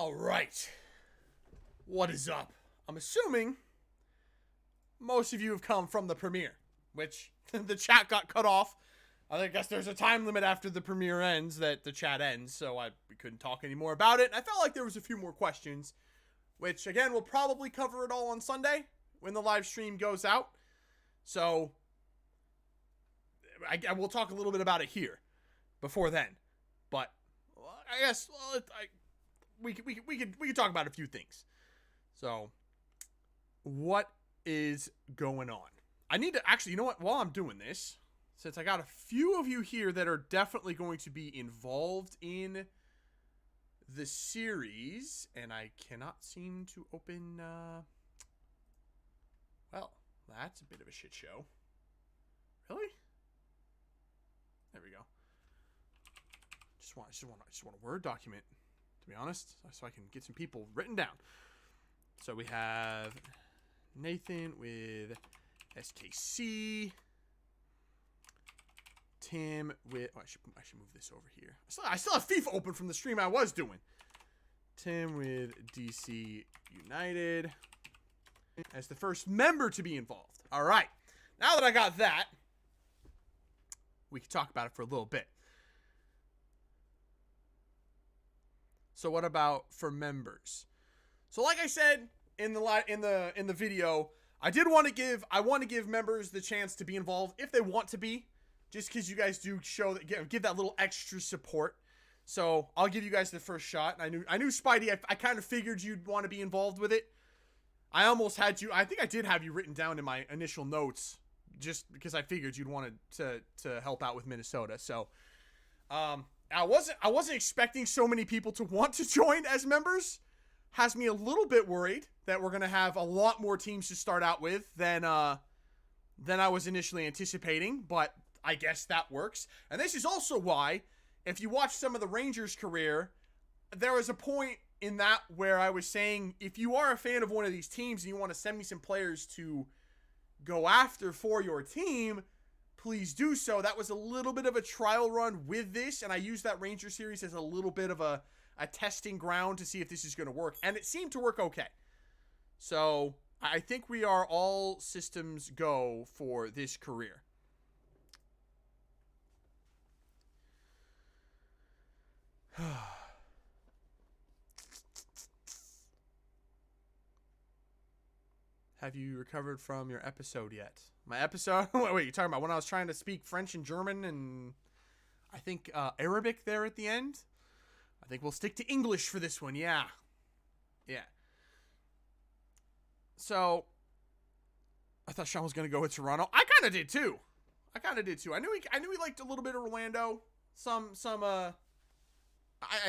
All right. What is up? I'm assuming most of you have come from the premiere, which the chat got cut off. I guess there's a time limit after the premiere ends that the chat ends, so we couldn't talk anymore about it. I felt like there was a few more questions, which, again, we'll probably cover it all on Sunday when the live stream goes out. So, I will talk a little bit about it here before then. But, I guess, we could talk about a few things. So, what is going on? I need to, actually, you know what, while I'm doing this, since I got a few of you here that are definitely going to be involved in the series, and I cannot seem to open, well, that's a bit of a shit show. Really? There we go. Just want a Word document, to be honest, so I can get some people written down. So we have Nathan with SKC. Tim with... Oh, I should move this over here. I still have FIFA open from the stream I was doing. Tim with DC United as the first member to be involved. All right. Now that I got that, we can talk about it for a little bit. So what about for members? So like I said in the video, I want to give members the chance to be involved if they want to be. Just because you guys do show that, give that little extra support. So I'll give you guys the first shot. I knew Spidey. I kind of figured you'd want to be involved with it. I almost had you. I think I did have you written down in my initial notes, just because I figured you'd wanted to help out with Minnesota. So, I wasn't expecting so many people to want to join as members. Has me a little bit worried that we're gonna have a lot more teams to start out with than I was initially anticipating, but I guess that works. And this is also why, if you watch some of the Rangers' career, there was a point in that where I was saying, if you are a fan of one of these teams and you want to send me some players to go after for your team, please do so. That was a little bit of a trial run with this, and I used that Ranger series as a little bit of a testing ground to see if this is going to work. And it seemed to work okay. So I think we are all systems go for this career. Have you recovered from your episode yet? My episode? Wait, you're talking about when I was trying to speak French and German and I think Arabic there at the end? I think we'll stick to English for this one, yeah. Yeah. So, I thought Sean was going to go with Toronto. I kind of did too. I knew he liked a little bit of Orlando.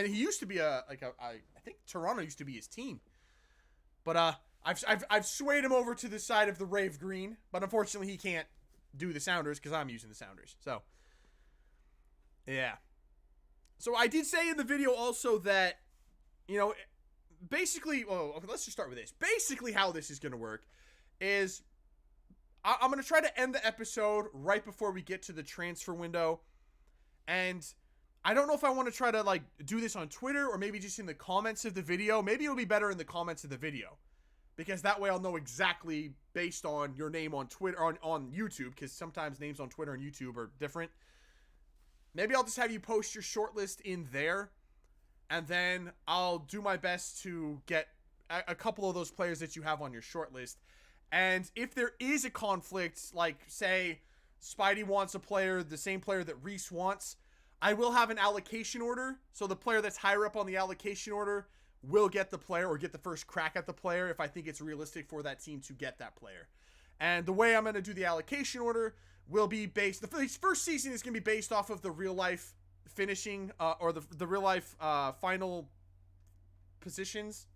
He used to be I think Toronto used to be his team. But I've swayed him over to the side of the Rave Green, but unfortunately he can't do the Sounders because I'm using the Sounders. So, yeah. So I did say in the video also that, basically, well, let's just start with this. Basically how this is going to work is I'm going to try to end the episode right before we get to the transfer window. And I don't know if I want to try to do this on Twitter or maybe just in the comments of the video. Maybe it'll be better in the comments of the video, because that way I'll know exactly based on your name on Twitter, on YouTube, because sometimes names on Twitter and YouTube are different. Maybe I'll just have you post your shortlist in there, and then I'll do my best to get a couple of those players that you have on your shortlist. And if there is a conflict, like say Spidey wants a player, the same player that Reese wants, I will have an allocation order. So the player that's higher up on the allocation order will get the player or get the first crack at the player if I think it's realistic for that team to get that player. And the way I'm going to do the allocation order will be based, the first season is going to be based off of the real life finishing or the real life final positions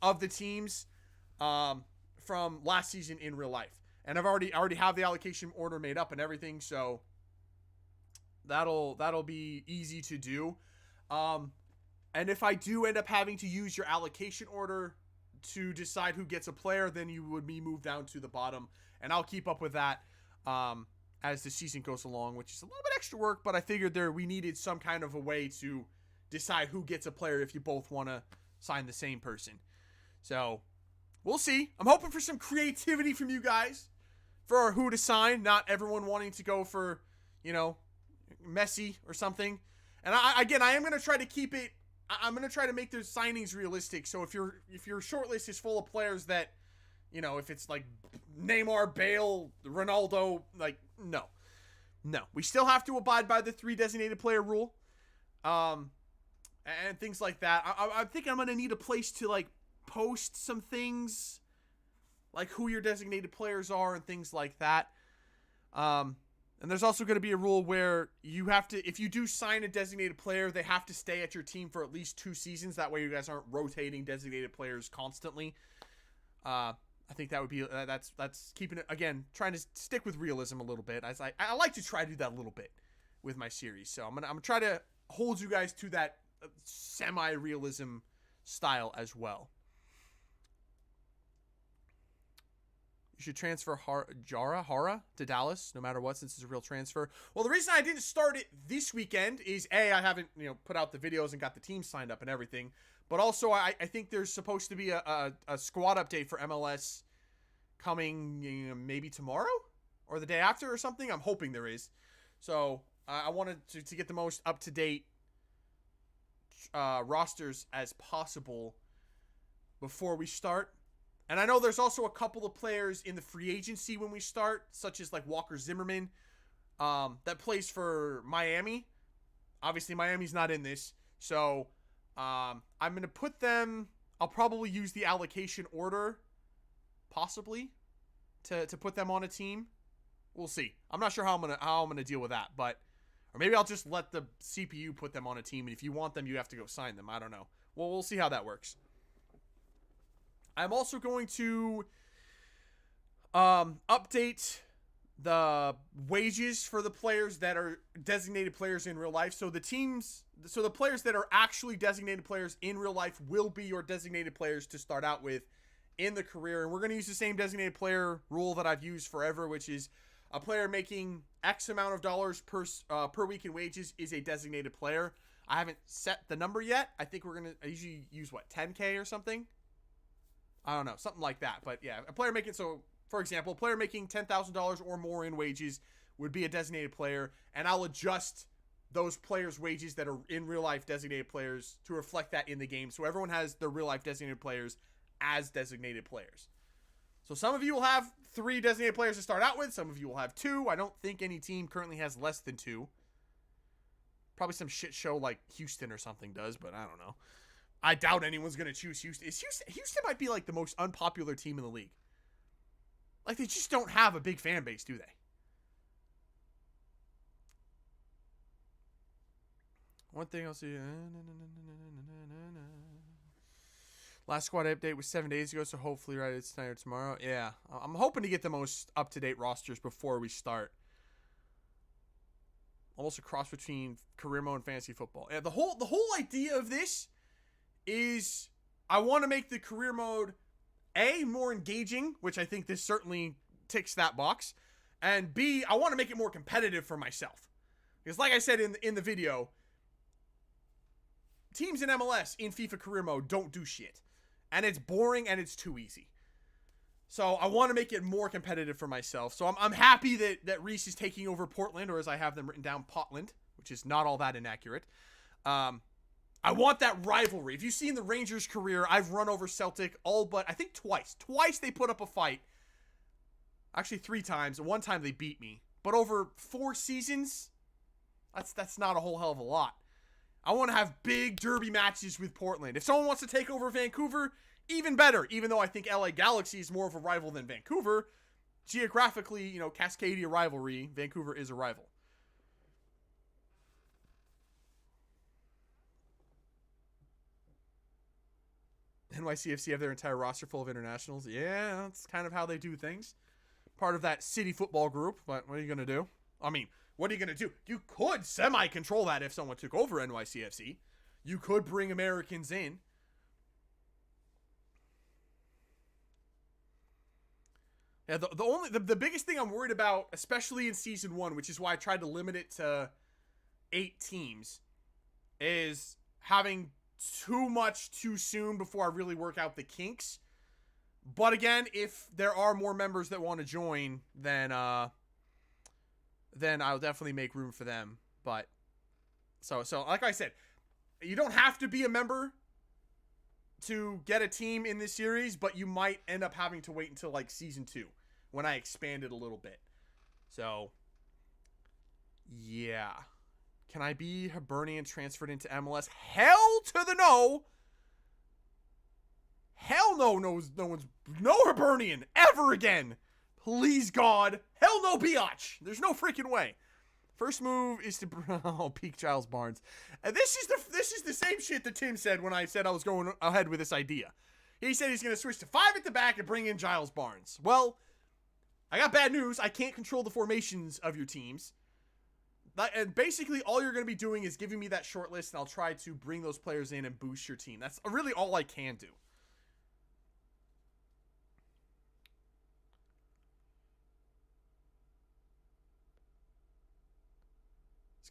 of the teams from last season in real life. And I've already have the allocation order made up and everything, so that'll be easy to do. And if I do end up having to use your allocation order to decide who gets a player, then you would be moved down to the bottom, and I'll keep up with that as the season goes along, which is a little bit extra work, but I figured we needed some kind of a way to decide who gets a player if you both want to sign the same person. So we'll see. I'm hoping for some creativity from you guys for who to sign. Not everyone wanting to go for, Messi or something. And I am going to try to keep it. I'm going to try to make those signings realistic. So if your shortlist is full of players that, if it's like Neymar, Bale, Ronaldo, like, no. We still have to abide by the 3 designated player rule. And things like that. I think I'm going to need a place to, like, post some things, like who your designated players are and things like that. And there's also going to be a rule where you have to, if you do sign a designated player, they have to stay at your team for at least 2 seasons. That way you guys aren't rotating designated players constantly. I think that would be, that's keeping it, again, trying to stick with realism a little bit. I like to try to do that a little bit with my series. So I'm going to try to hold you guys to that semi-realism style as well. You should transfer Hara to Dallas, no matter what, since it's a real transfer. Well, the reason I didn't start it this weekend is, A, I haven't, put out the videos and got the team signed up and everything. But also, I think there's supposed to be a squad update for MLS coming maybe tomorrow or the day after or something. I'm hoping there is. So I wanted to get the most up-to-date rosters as possible before we start. And I know there's also a couple of players in the free agency when we start, such as like Walker Zimmerman, that plays for Miami. Obviously, Miami's not in this. So I'm going to put them, I'll probably use the allocation order, possibly, to put them on a team. We'll see. I'm not sure how I'm gonna deal with that, or maybe I'll just let the CPU put them on a team, and if you want them, you have to go sign them. I don't know. Well, we'll see how that works. I'm also going to update the wages for the players that are designated players in real life. So the players that are actually designated players in real life will be your designated players to start out with in the career. And we're going to use the same designated player rule that I've used forever, which is a player making X amount of dollars per week in wages is a designated player. I haven't set the number yet. I think I usually use 10K or something. I don't know, something like that. But yeah, for example, a player making $10,000 or more in wages would be a designated player, and I'll adjust those players' wages that are in real life designated players to reflect that in the game. So everyone has their real life designated players as designated players. So some of you will have 3 designated players to start out with. Some of you will have 2. I don't think any team currently has less than 2. Probably some shit show like Houston or something does, but I don't know. I doubt anyone's going to choose Houston. Houston might be like the most unpopular team in the league. Like, they just don't have a big fan base, do they? One thing I'll see. Last squad update was 7 days ago, so hopefully it's tonight or tomorrow. Yeah, I'm hoping to get the most up-to-date rosters before we start. Almost a cross between career mode and fantasy football. Yeah, the whole idea of this is I want to make the career mode A, more engaging, which I think this certainly ticks that box, and B, I want to make it more competitive for myself. Because like I said in the video, teams in MLS in FIFA career mode don't do shit. And it's boring and it's too easy. So I want to make it more competitive for myself. So I'm happy that Reese is taking over Portland, or as I have them written down, Potland, which is not all that inaccurate. I want that rivalry. If you've seen the Rangers' career, I've run over Celtic all but, I think, twice. Twice they put up a fight. Actually, 3 times. One time they beat me. But over 4 seasons, that's not a whole hell of a lot. I want to have big derby matches with Portland. If someone wants to take over Vancouver, even better. Even though I think LA Galaxy is more of a rival than Vancouver, geographically, Cascadia rivalry, Vancouver is a rival. NYCFC have their entire roster full of internationals. Yeah, that's kind of how they do things. Part of that city football group, but what are you going to do? I mean, what are you going to do? You could semi-control that if someone took over NYCFC. You could bring Americans in. Yeah, the biggest thing I'm worried about, especially in Season 1, which is why I tried to limit it to 8 teams, is having too much too soon before I really work out the kinks. But again, if there are more members that want to join, then I'll definitely make room for them. But so like I said, you don't have to be a member to get a team in this series, but you might end up having to wait until like season 2 when I expand it a little bit. So yeah. Can I be Hibernian transferred into MLS? Hell to the no. Hell no, no Hibernian ever again. Please God. Hell no, biatch. There's no freaking way. First move is to peak Giles Barnes. And this is the same shit that Tim said when I said I was going ahead with this idea. He said he's going to switch to 5 at the back and bring in Giles Barnes. Well, I got bad news. I can't control the formations of your teams. And basically all you're going to be doing is giving me that short list, and I'll try to bring those players in and boost your team. That's really all I can do.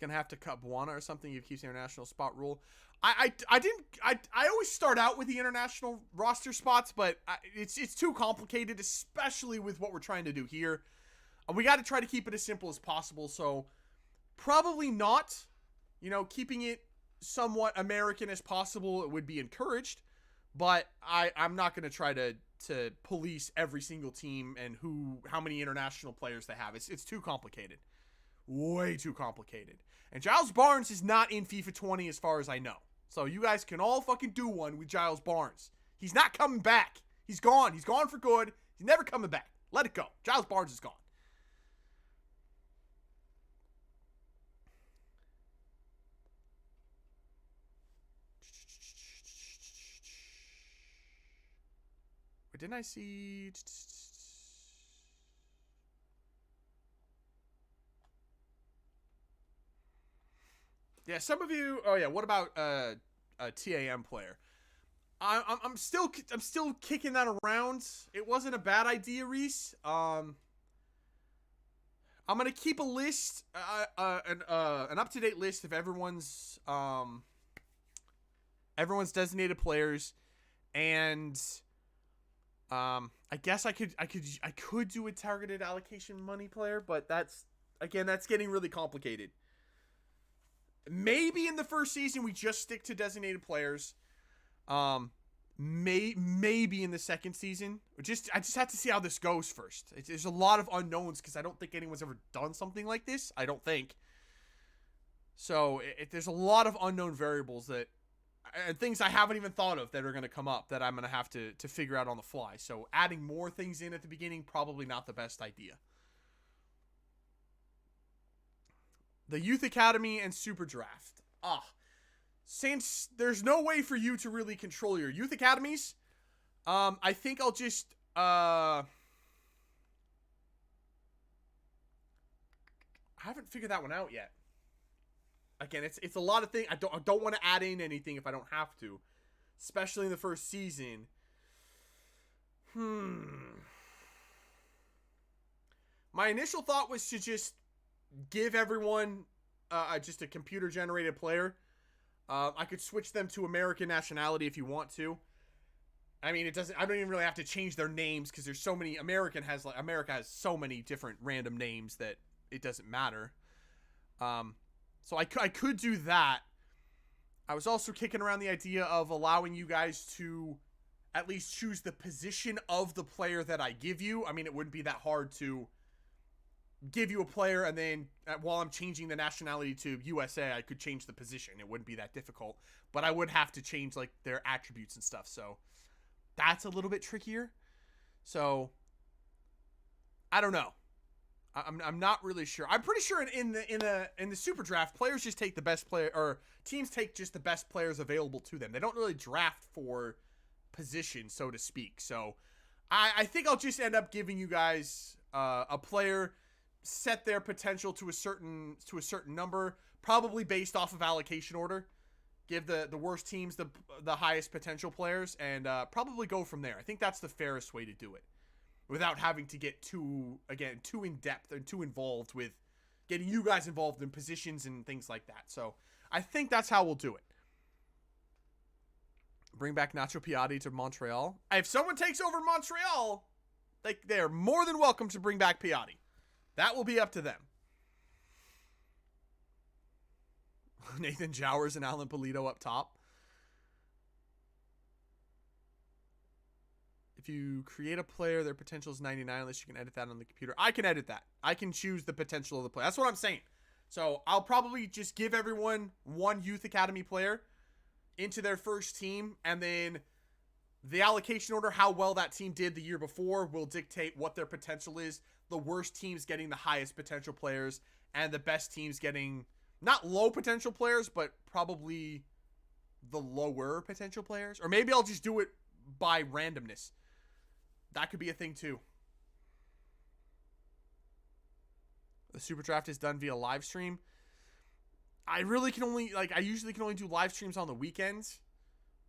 Gonna have to cut Buana or something. You keep the international spot rule. I always start out with the international roster spots, but it's too complicated, especially with what we're trying to do here. We got to try to keep it as simple as possible. So probably not, keeping it somewhat American as possible. It would be encouraged, but I'm not gonna try to police every single team and how many international players they have. It's too complicated. Way too complicated. And Giles Barnes is not in FIFA 20 as far as I know. So you guys can all fucking do one with Giles Barnes. He's not coming back. He's gone. He's gone for good. He's never coming back. Let it go. Giles Barnes is gone. Wait, didn't I see... Yeah, some of you. Oh yeah, what about a TAM player? I'm still kicking that around. It wasn't a bad idea, Reese. I'm gonna keep a list, an up to date list of everyone's designated players, and I guess I could do a targeted allocation money player, but that's getting really complicated. Maybe in the first season we just stick to designated players. Maybe in the second season. I just have to see how this goes first. There's a lot of unknowns because I don't think anyone's ever done something like this. I don't think. So there's a lot of unknown variables and things I haven't even thought of that are going to come up that I'm going to have to figure out on the fly. So adding more things in at the beginning, probably not the best idea. The Youth Academy and Super Draft. Since there's no way for you to really control your Youth Academies, I think I'll just, I haven't figured that one out yet. Again, it's a lot of things. I don't want to add in anything if I don't have to, especially in the first season. My initial thought was to just give everyone just a computer-generated player. I could switch them to American nationality if you want to. I mean, I don't even really have to change their names because there's so many. America has so many different random names that it doesn't matter. So I could do that. I was also kicking around the idea of allowing you guys to at least choose the position of the player that I give you. I mean, it wouldn't be that hard to give you a player, and then while I'm changing the nationality to USA, I could change the position. It wouldn't be that difficult, but I would have to change like their attributes and stuff. So that's a little bit trickier. So I don't know. I'm not really sure. I'm pretty sure in the Super Draft, players just take the best player, or teams take just the best players available to them. They don't really draft for position, so to speak. So I think I'll just end up giving you guys a player, set their potential to a certain number, probably based off of allocation order. Give the worst teams the highest potential players, and probably go from there. I think that's the fairest way to do it, without having to get too in depth and too involved with getting you guys involved in positions and things like that. So I think that's how we'll do it. Bring back Nacho Piatti to Montreal. If someone takes over Montreal, they're more than welcome to bring back Piatti. That will be up to them. Nathan Jowers and Alan Polito up top. If you create a player, their potential is 99 unless you can edit that on the computer. I can edit that. I can choose the potential of the player. That's what I'm saying. So I'll probably just give everyone one youth academy player into their first team, and then the allocation order, how well that team did the year before, will dictate what their potential is. The worst teams getting the highest potential players, and the best teams getting not low potential players, but probably the lower potential players. Or maybe I'll just do it by randomness. That could be a thing too. The Super Draft is done via live stream. I usually can only do live streams on the weekends.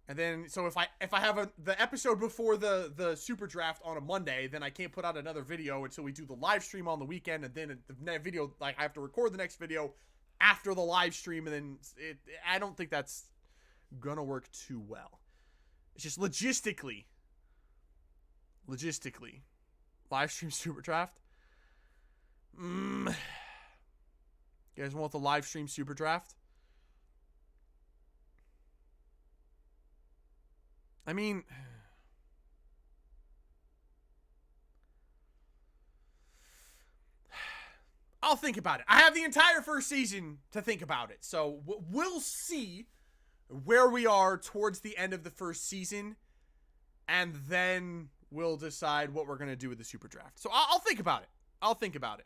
And then, so if I have the episode before the Super Draft on a Monday, then I can't put out another video until we do the live stream on the weekend. And then the video, I have to record the next video after the live stream. And then I don't think that's gonna work too well. It's just logistically, live stream Super Draft. You guys want the live stream Super Draft? I mean, I'll think about it. I have the entire first season to think about it. So we'll see where we are towards the end of the first season, and then we'll decide what we're going to do with the Super Draft. So I'll think about it. I'll think about it.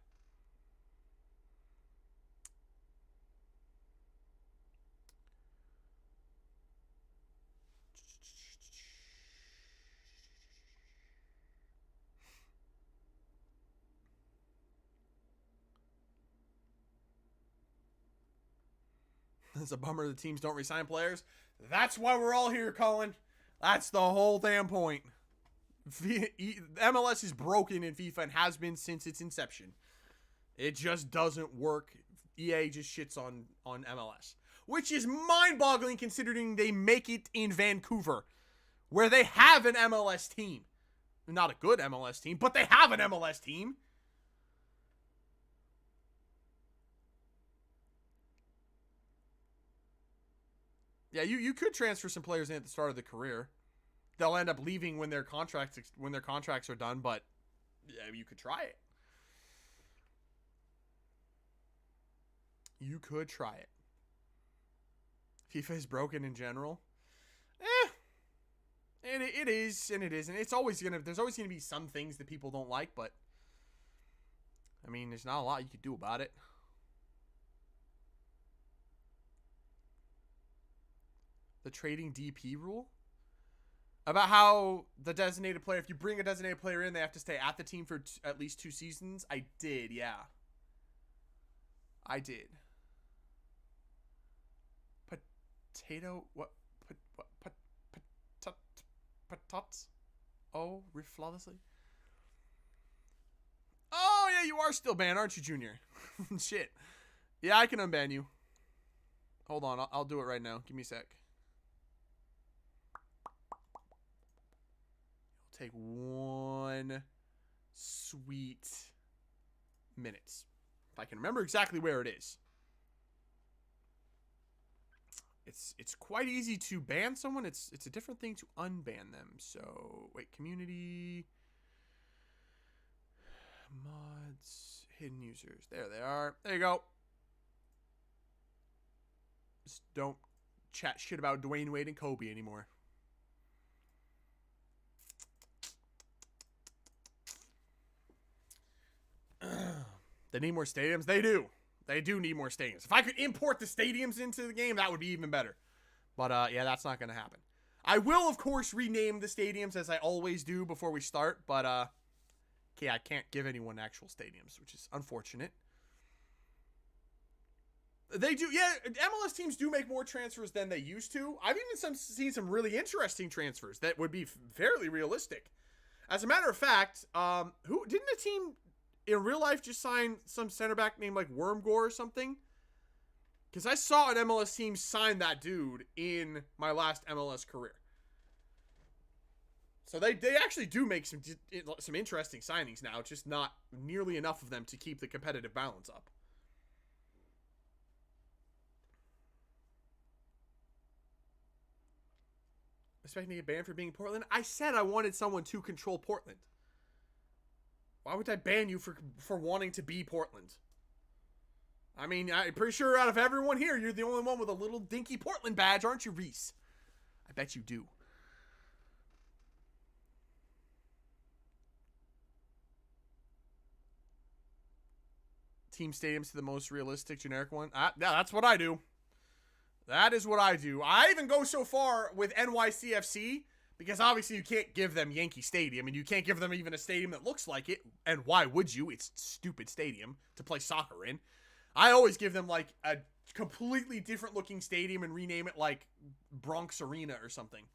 It's a bummer the teams don't resign players. That's why we're all here, Colin. That's the whole damn point. MLS is broken in FIFA and has been since its inception. It just doesn't work. EA just shits on MLS, which is mind-boggling considering they make it in Vancouver, where they have an MLS team. Not a good MLS team, but they have an MLS team. Yeah, you could transfer some players in at the start of the career. They'll end up leaving when their contracts are done, but yeah, you could try it. You could try it. FIFA is broken in general. It is and it isn't. There's always gonna be some things that people don't like, but I mean, there's not a lot you could do about it. The trading DP rule? About how the designated player, if you bring a designated player in, they have to stay at the team for at least 2 seasons? I did, yeah. I did. Potato, what? Patats? Oh, riff flawlessly. Oh, yeah, you are still banned, aren't you, Junior? Shit. Yeah, I can unban you. Hold on, I'll do it right now. Give me a sec. Take 1 sweet minutes. If I can remember exactly where it is. It's quite easy to ban someone. It's a different thing to unban them. So, wait, community, mods, hidden users. There they are. There you go. Just don't chat shit about Dwayne Wade and Kobe anymore. They need more stadiums? They do. They do need more stadiums. If I could import the stadiums into the game, that would be even better. But, yeah, that's not going to happen. I will, of course, rename the stadiums as I always do before we start. But, okay, I can't give anyone actual stadiums, which is unfortunate. They do, yeah, MLS teams do make more transfers than they used to. I've even seen some really interesting transfers that would be fairly realistic. As a matter of fact, who didn't a team in real life just sign some center back named like Wormgore or something? Because I saw an MLS team sign that dude in my last MLS career. So they actually do make some interesting signings now, just not nearly enough of them to keep the competitive balance up. Expecting to get banned for being Portland? I said I wanted someone to control Portland. Why would I ban you for wanting to be Portland? I mean, I'm pretty sure out of everyone here, you're the only one with a little dinky Portland badge, aren't you, Reese? I bet you do. Team stadiums to the most realistic generic one. Yeah, that's what I do. That is what I do. I even go so far with NYCFC because obviously you can't give them Yankee Stadium and you can't give them even a stadium that looks like it. And why would you? It's a stupid stadium to play soccer in. I always give them like a completely different looking stadium and rename it like Bronx Arena or something.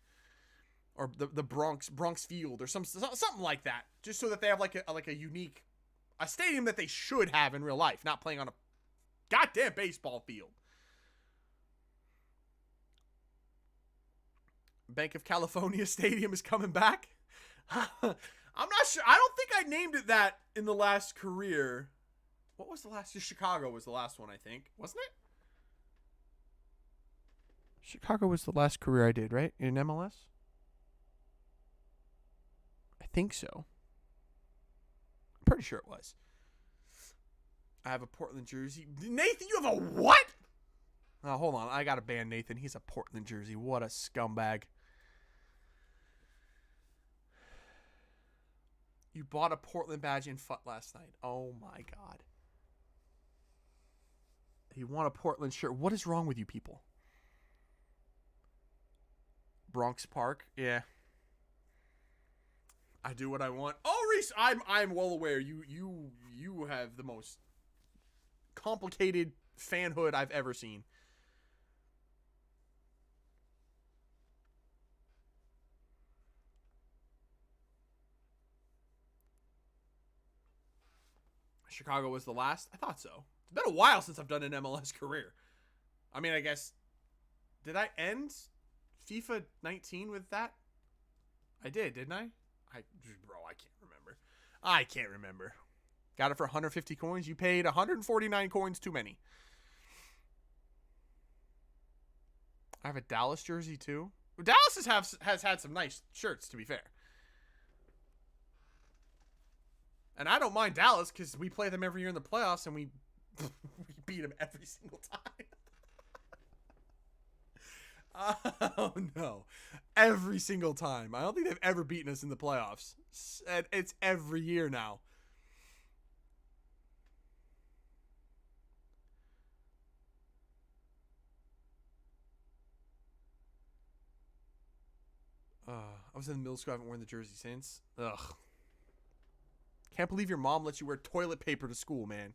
Or the Bronx Field or something like that. Just so that they have like a unique, a stadium that they should have in real life, not playing on a goddamn baseball field. Bank of California Stadium is coming back. I'm not sure. I don't think I named it that in the last career. What was the last? Chicago was the last one, I think. Wasn't it? Chicago was the last career I did, right? In MLS? I think so. I'm pretty sure it was. I have a Portland jersey. Nathan, you have a what? Oh, hold on. I got to ban Nathan. He's a Portland jersey. What a scumbag. You bought a Portland badge in FUT last night. Oh, my God. You want a Portland shirt. What is wrong with you people? Bronx Park. Yeah. I do what I want. Oh, Reese, I'm well aware. You have the most complicated fanhood I've ever seen. Chicago was the last? I thought so. It's been a while since I've done an MLS career. I mean, I guess, did I end FIFA 19 with that? I did, didn't I? Bro, I can't remember. Got it for 150 coins. You paid 149 coins too many. I have a Dallas jersey too. Dallas has had some nice shirts, to be fair. And I don't mind Dallas because we play them every year in the playoffs and we beat them every single time. Oh, no. Every single time. I don't think they've ever beaten us in the playoffs. It's every year now. I was in middle school. I haven't worn the jersey since. Ugh. Can't believe your mom lets you wear toilet paper to school, man.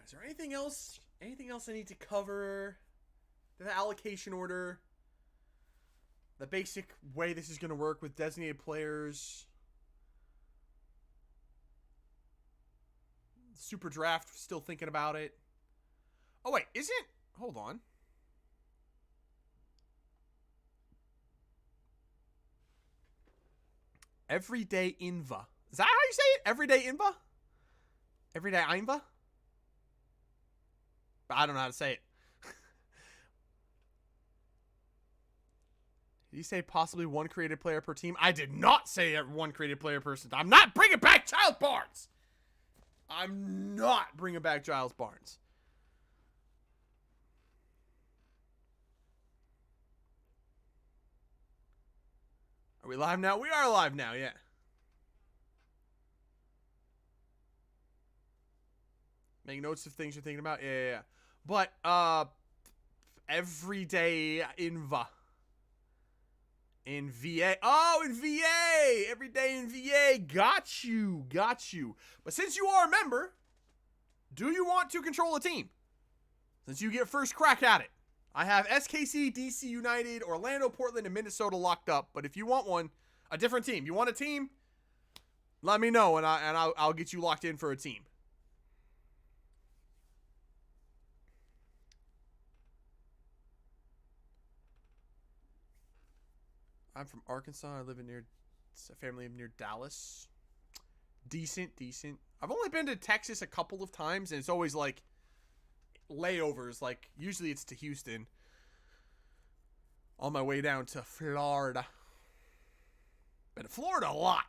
Is there anything else? Anything else I need to cover? The allocation order. The basic way this is going to work with designated players. Super draft, still thinking about it. Oh, wait, isn't... Hold on. Everyday Inva. Is that how you say it? Everyday Inva? Everyday Inva? I don't know how to say it. Did you say possibly one created player per team? I did not say one created player per team. I'm not bringing back Giles Barnes. I'm not bringing back Giles Barnes. Are we live now? We are live now, yeah. Make notes of things you're thinking about? Yeah. But, everyday Inva. In VA. Oh, in VA. Every day in VA. Got you. But since you are a member, do you want to control a team? Since you get first crack at it. I have SKC, DC United, Orlando, Portland, and Minnesota locked up. But if you want one, a different team. You want a team? Let me know, and I'll get you locked in for a team. I'm from Arkansas. I live in near a family near Dallas. Decent. I've only been to Texas a couple of times, and it's always like layovers. Like usually it's to Houston. On my way down to Florida. Been to Florida a lot.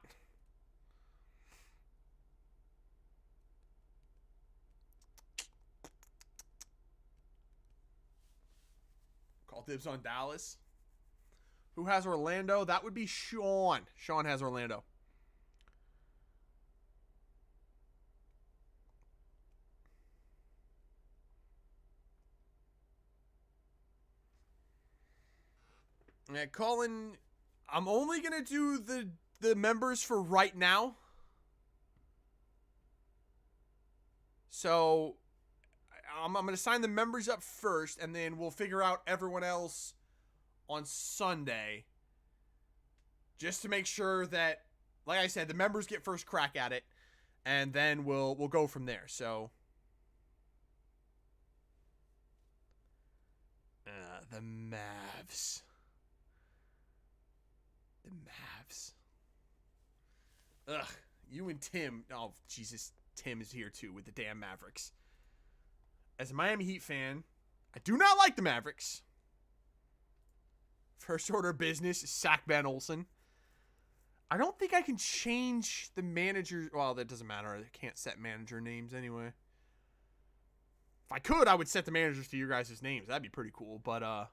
Call dibs on Dallas. Who has Orlando? That would be Sean. Sean has Orlando. Yeah, Colin, I'm only going to do the members for right now. So I'm going to sign the members up first, and then we'll figure out everyone else on Sunday. Just to make sure that, like I said, the members get first crack at it, and then we'll go from there. So the Mavs. The Mavs. Ugh, you and Tim. Oh, Jesus. Tim is here, too, with the damn Mavericks. As a Miami Heat fan, I do not like the Mavericks. First order of business, sack Van Olsen. I don't think I can change the manager. Well, that doesn't matter. I can't set manager names anyway. If I could, I would set the managers to your guys' names. That'd be pretty cool. But, yeah,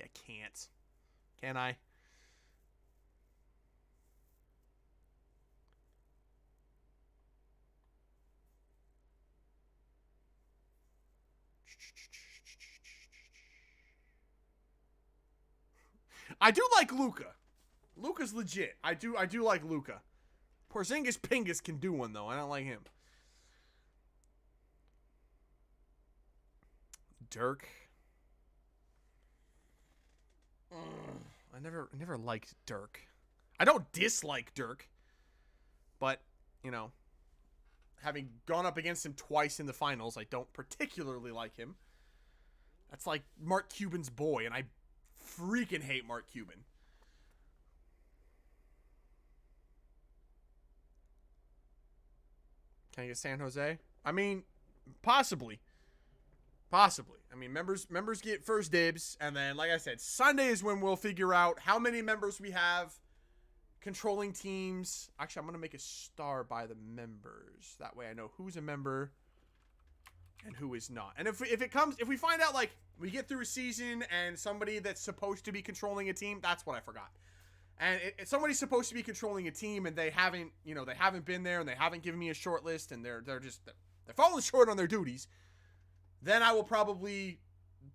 I can't. Can I? I do like Luka. Luka's legit. I do like Luka. Porzingis Pingus can do one though. I don't like him. Dirk. I never liked Dirk. I don't dislike Dirk, but you know, having gone up against him twice in the finals, I don't particularly like him. That's like Mark Cuban's boy, and I freaking hate Mark Cuban. Can I get San Jose? I mean, possibly. Possibly. I mean, members get first dibs, and then, like I said, Sunday is when we'll figure out how many members we have controlling teams. Actually, I'm going to make a star by the members. That way I know who's a member and who is not. And if we find out, like, we get through a season and somebody that's supposed to be controlling a team, that's what I forgot. And if somebody's supposed to be controlling a team and they haven't been there and they haven't given me a short list and they're falling short on their duties, then I will probably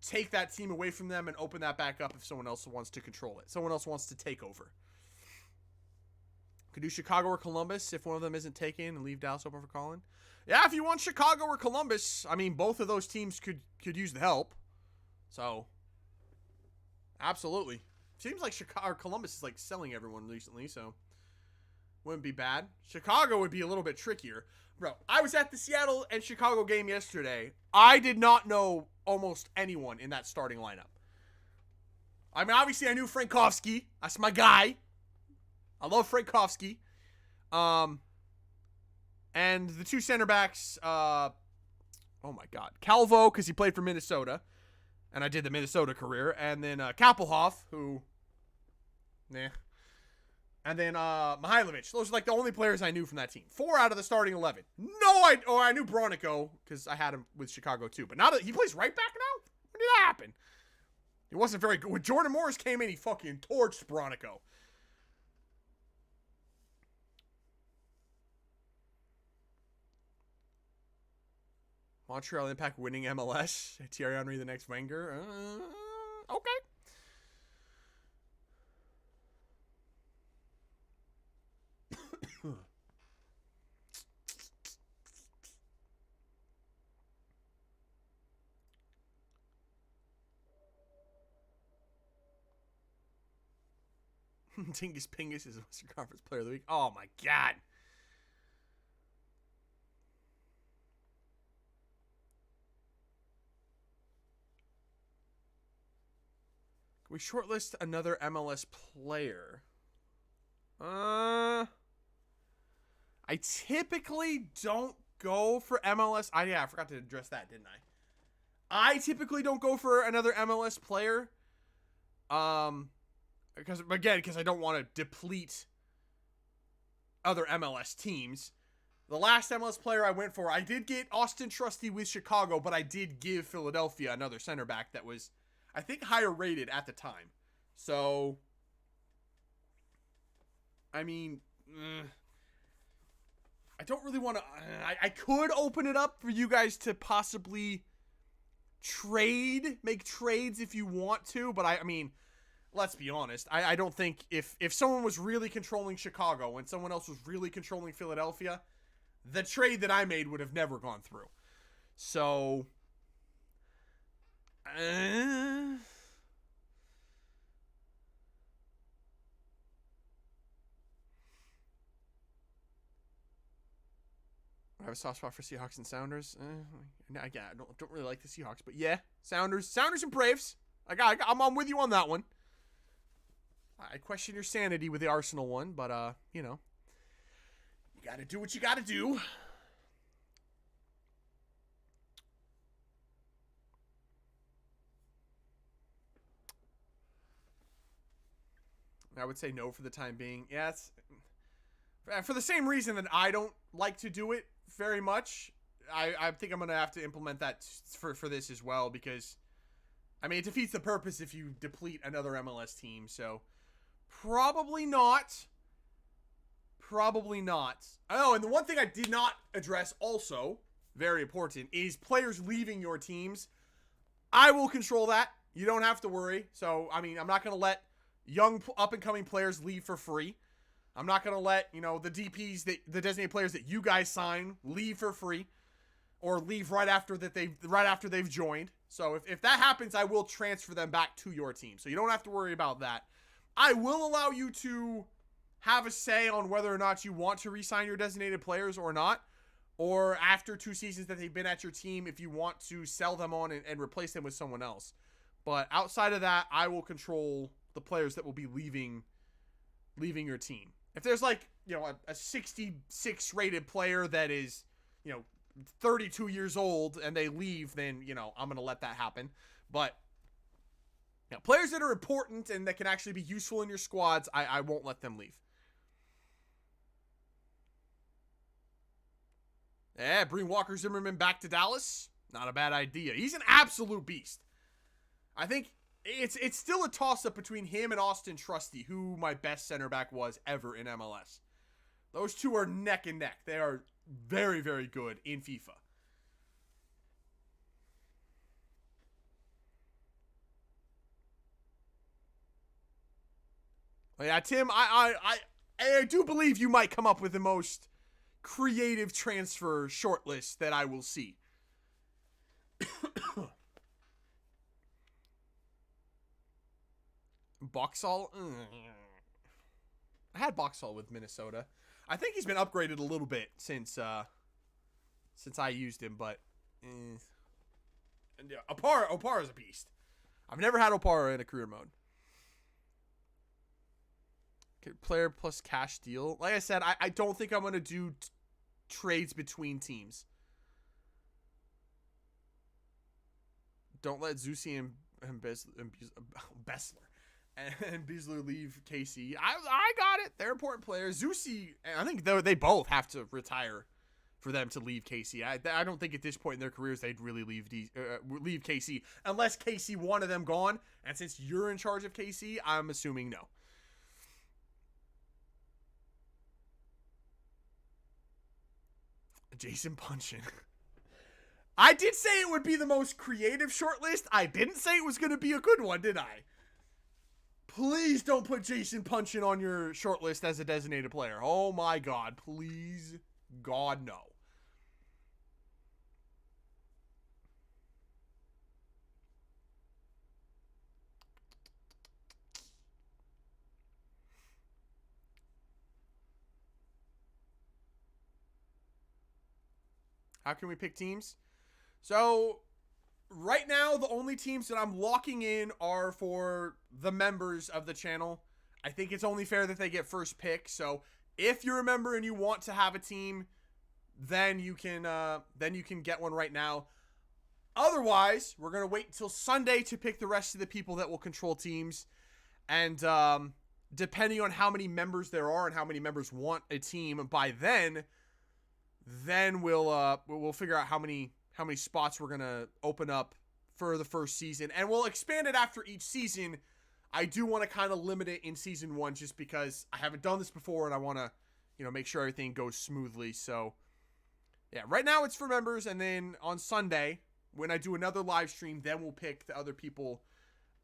take that team away from them and open that back up if someone else wants to control it. Someone else wants to take over. Could do Chicago or Columbus if one of them isn't taken and leave Dallas open for Colin. Yeah, if you want Chicago or Columbus, I mean, both of those teams could use the help. So, absolutely. Seems like Chicago or Columbus is like selling everyone recently, so wouldn't be bad. Chicago would be a little bit trickier. Bro, I was at the Seattle and Chicago game yesterday. I did not know almost anyone in that starting lineup. I mean, obviously I knew Frankowski. That's my guy. I love Frankowski. And the two center backs, oh my God. Calvo, because he played for Minnesota. And I did the Minnesota career. And then Kapelhoff, who, nah. And then Mihailovic. Those are like the only players I knew from that team. 4 out of the starting 11. I knew Bronico because I had him with Chicago too. But now that he plays right back now? When did that happen? He wasn't very good. When Jordan Morris came in, he fucking torched Bronico. Montreal Impact winning MLS. Thierry Henry the next Wenger. Okay. Tingus Pingus is Western Conference Player of the Week. Oh my God. We shortlist another MLS player. I typically don't go for MLS. I forgot to address that, didn't I? I typically don't go for another MLS player. Because I don't want to deplete other MLS teams. The last MLS player I went for, I did get Austin Trusty with Chicago, but I did give Philadelphia another center back that was, I think, higher rated at the time. So, I mean, I don't really want to. I could open it up for you guys to possibly make trades if you want to, but I mean, let's be honest. I don't think if someone was really controlling Chicago and someone else was really controlling Philadelphia, the trade that I made would have never gone through. So, I have a soft spot for Seahawks and Sounders. I don't really like the Seahawks, but yeah, Sounders and Braves. I'm with you on that one. I question your sanity with the Arsenal one, but you know, you got to do what you got to do. I would say no for the time being. Yeah, it's for the same reason that I don't like to do it very much. I think I'm going to have to implement that for this as well, because, I mean, it defeats the purpose if you deplete another MLS team. So, probably not. Probably not. Oh, and the one thing I did not address also, very important, is players leaving your teams. I will control that. You don't have to worry. So, I mean, I'm not going to let young up-and-coming players leave for free. I'm not going to let, you know, the DPs, the designated players that you guys sign leave for free or leave right after they've joined. So if that happens, I will transfer them back to your team. So you don't have to worry about that. I will allow you to have a say on whether or not you want to re-sign your designated players or not. Or after 2 seasons that they've been at your team, if you want to sell them on and replace them with someone else. But outside of that, I will control the players that will be leaving your team. If there's like, you know, a 66 rated player that is, you know, 32 years old and they leave, then, you know, I'm going to let that happen. But, you know, players that are important and that can actually be useful in your squads, I won't let them leave. Yeah, bring Walker Zimmerman back to Dallas. Not a bad idea. He's an absolute beast. I think it's still a toss-up between him and Austin Trusty, who my best center back was ever in MLS. Those two are neck and neck. They are very, very good in FIFA. But yeah, Tim, I do believe you might come up with the most creative transfer shortlist that I will see. Boxall? I had Boxall with Minnesota. I think he's been upgraded a little bit since I used him, but yeah, Opara is a beast. I've never had Opara in a career mode. Player plus cash deal. Like I said, I don't think I'm going to do trades between teams. Don't let Zusi and Bessler and Beasler leave KC. I got it. They're important players. Zusi, I think they both have to retire for them to leave KC. I don't think at this point in their careers they'd really leave KC unless KC wanted them gone. And since you're in charge of KC, I'm assuming no. Jason Punchin. I did say it would be the most creative shortlist. I didn't say it was going to be a good one, did I? Please don't put Jason Punchin on your shortlist as a designated player. Oh my God. Please. God, no. How can we pick teams? So, right now, the only teams that I'm locking in are for the members of the channel. I think it's only fair that they get first pick. So if you're a member and you want to have a team, then you can get one right now. Otherwise, we're gonna wait until Sunday to pick the rest of the people that will control teams, and depending on how many members there are and how many members want a team by then we'll figure out how many spots we're gonna open up for the first season, and we'll expand it after each season. I do want to kind of limit it in season 1 just because I haven't done this before and I want to, make sure everything goes smoothly. So yeah, right now it's for members, and then on Sunday when I do another live stream, then we'll pick the other people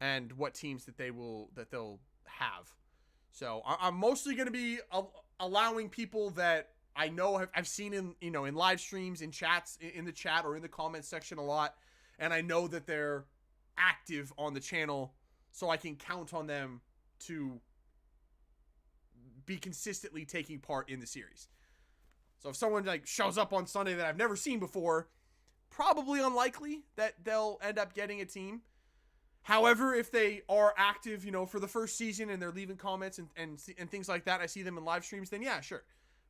and what teams that they'll have. So I'm mostly going to be allowing people that I know I've seen in live streams, in chats, in the chat or in the comments section a lot, and I know that they're active on the channel, so I can count on them to be consistently taking part in the series. So if someone shows up on Sunday that I've never seen before, probably unlikely that they'll end up getting a team. However, if they are active, for the first season and they're leaving comments and things like that, I see them in live streams, then yeah, sure.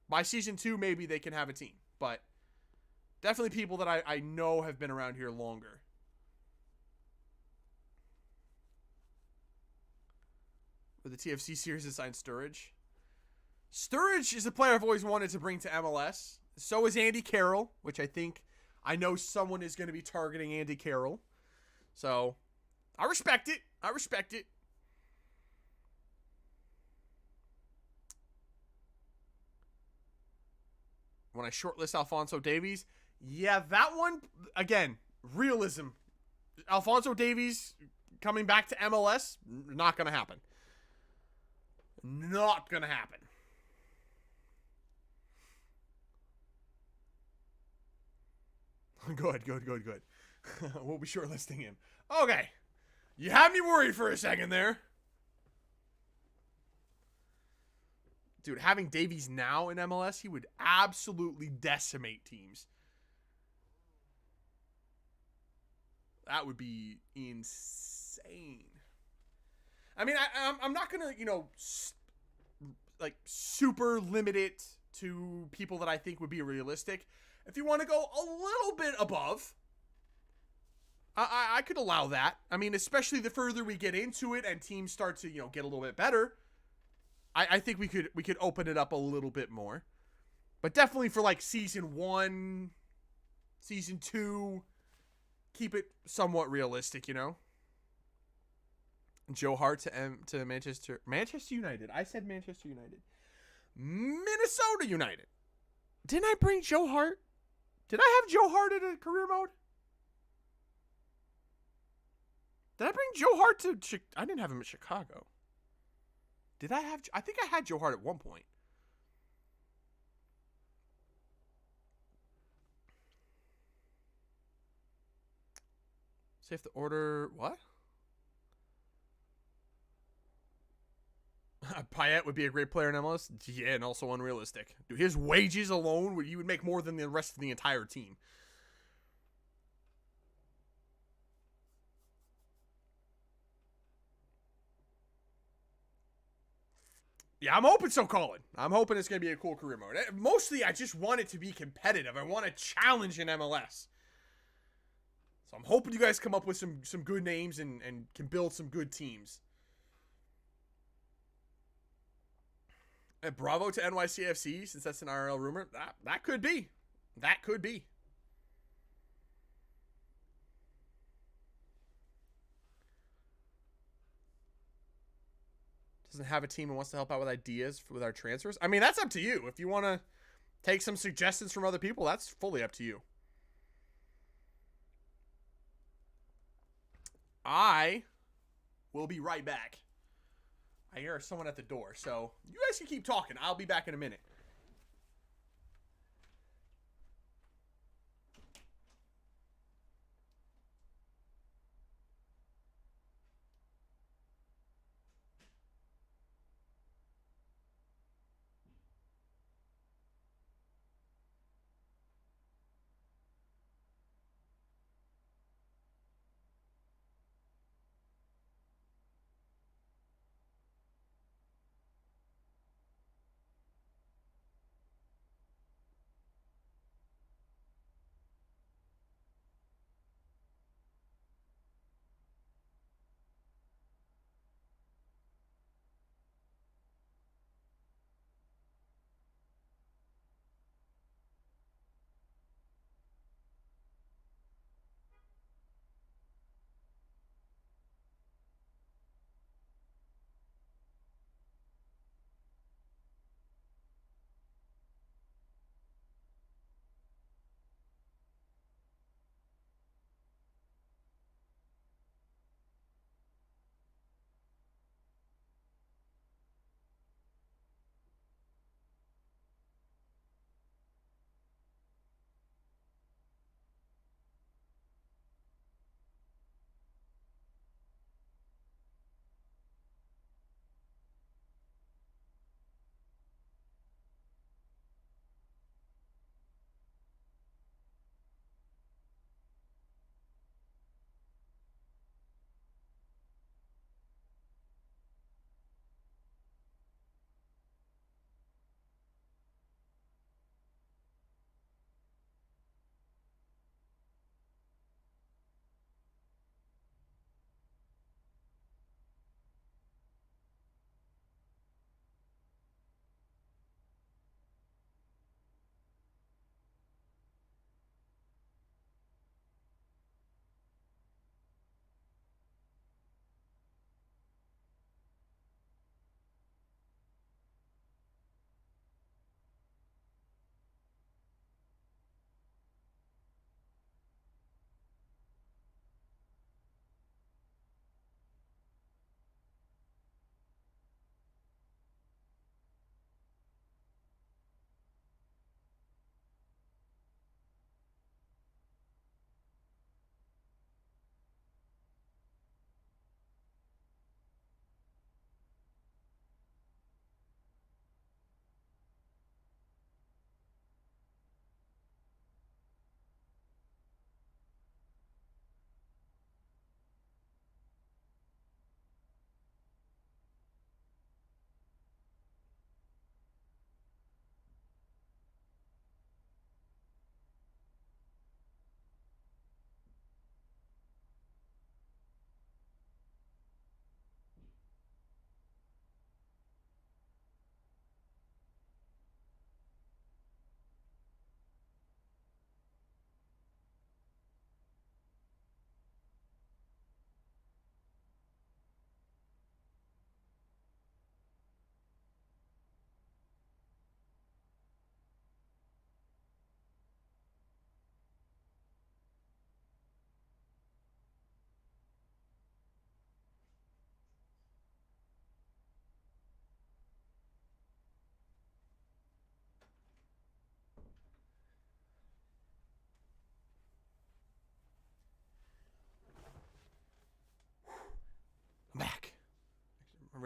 By season 2, maybe they can have a team. But definitely people that I know have been around here longer. For the TFC series assigned Sturridge. Sturridge is a player I've always wanted to bring to MLS. So is Andy Carroll, which I know someone is going to be targeting Andy Carroll. So I respect it. When I shortlist Alphonso Davies, yeah, that one, again, realism. Alphonso Davies coming back to MLS, not going to happen. Not going to happen. Good. We'll be shortlisting him. Okay. You had me worried for a second there. Dude, having Davies now in MLS, he would absolutely decimate teams. That would be insane. I mean, I'm not going to, super limit it to people that I think would be realistic. If you want to go a little bit above, I could allow that. I mean, especially the further we get into it and teams start to, get a little bit better, I think we could open it up a little bit more. But definitely for season 1, season 2, keep it somewhat realistic, Joe Hart to Manchester United. I said Manchester United. Minnesota United. Didn't I bring Joe Hart? Did I have Joe Hart in a career mode? Did I bring Joe Hart to... I didn't have him at Chicago. Did I have... I think I had Joe Hart at one point. Save the order... What? Payet would be a great player in MLS. Yeah, and also unrealistic. Dude, his wages alone, you would make more than the rest of the entire team. Yeah, I'm hoping so, Colin. I'm hoping it's going to be a cool career mode. Mostly, I just want it to be competitive. I want a challenge in MLS. So I'm hoping you guys come up with some good names and can build some good teams. And bravo to NYCFC, since that's an IRL rumor. That could be. That could be. Doesn't have a team and wants to help out with ideas with our transfers. I mean, that's up to you. If you want to take some suggestions from other people, that's fully up to you. I will be right back. I hear someone at the door, so you guys can keep talking. I'll be back in a minute.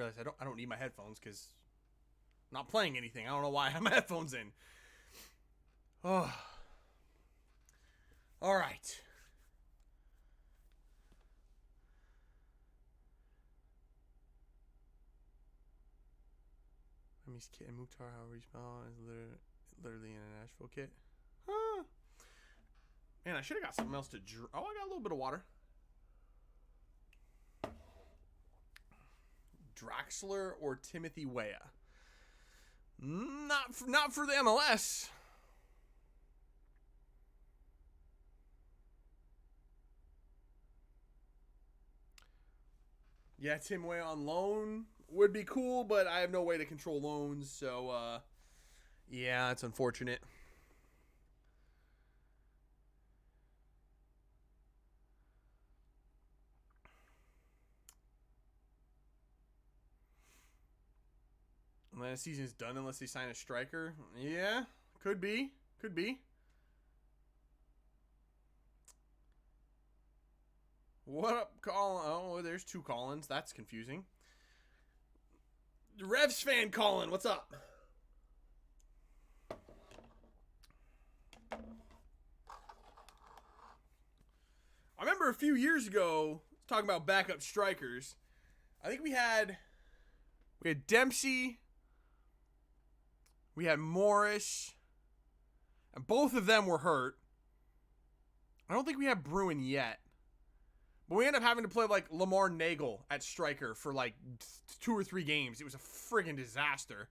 realized I don't need my headphones because I'm not playing anything. I don't know why I have my headphones in. Oh. All right. Remi's kit and Mukhtar, however you spell, is literally in a Nashville kit. Huh. Man, I should have got something else to drink. Oh, I got a little bit of water. Draxler or Timothy Weah? Not for the MLS. Yeah, Tim Weah on loan would be cool, but I have no way to control loans, so yeah, it's unfortunate. The season's done unless they sign a striker. Yeah, could be. Could be. What up, Colin? Oh, there's two Collins. That's confusing. Revs fan Colin, what's up? I remember a few years ago talking about backup strikers. I think we had Dempsey, we had Morris, and both of them were hurt. I don't think we had Bruin yet. But we ended up having to play like Lamar Nagel at striker for like 2 or 3 games. It was a friggin' disaster.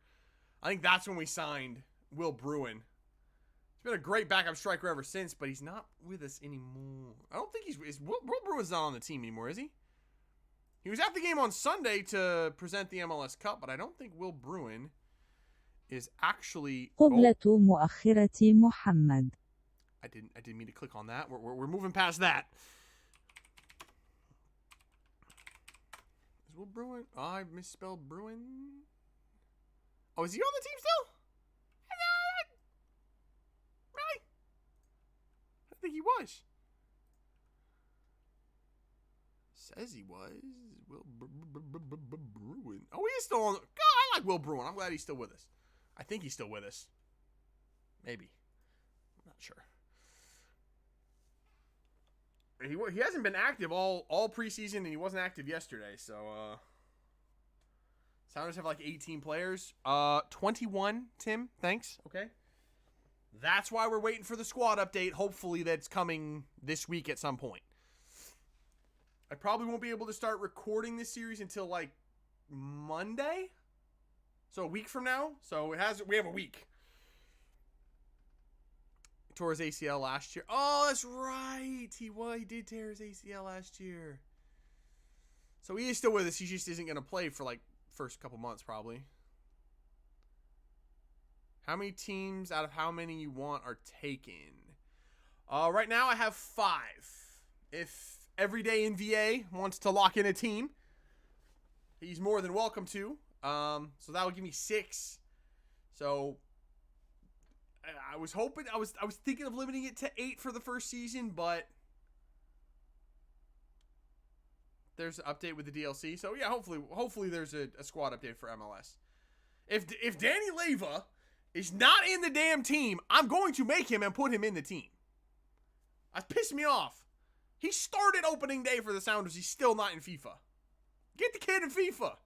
I think that's when we signed Will Bruin. He's been a great backup striker ever since, but he's not with us anymore. I don't think Will Bruin's not on the team anymore, is he? He was at the game on Sunday to present the MLS Cup, but I don't think Will Bruin is actually. قبلة مؤخرة محمد. I didn't mean to click on that. We're moving past that. Is Will Bruin? Oh, I misspelled Bruin. Oh, is he on the team still? Really? I think he was. Says he was. Will Bruin. Oh, he is still on. God, I like Will Bruin. I'm glad he's still with us. I think he's still with us. Maybe. I'm not sure. He hasn't been active all preseason, and he wasn't active yesterday. So, Sounders have like 18 players. 21, Tim. Thanks. Okay. That's why we're waiting for the squad update. Hopefully that's coming this week at some point. I probably won't be able to start recording this series until like Monday. So a week from now. So we have a week. He tore his ACL last year. Oh, that's right. He did tear his ACL last year. So he is still with us. He just isn't going to play for like first couple months probably. How many teams out of how many you want are taken? Right now I have 5. If Everyday in VA wants to lock in a team, he's more than welcome to. So that would give me 6. So I was hoping, I was thinking of limiting it to 8 for the first season, but there's an update with the DLC. So yeah, hopefully there's a squad update for MLS. If Danny Leyva is not in the damn team, I'm going to make him and put him in the team. That pissed me off. He started opening day for the Sounders. He's still not in FIFA. Get the kid in FIFA.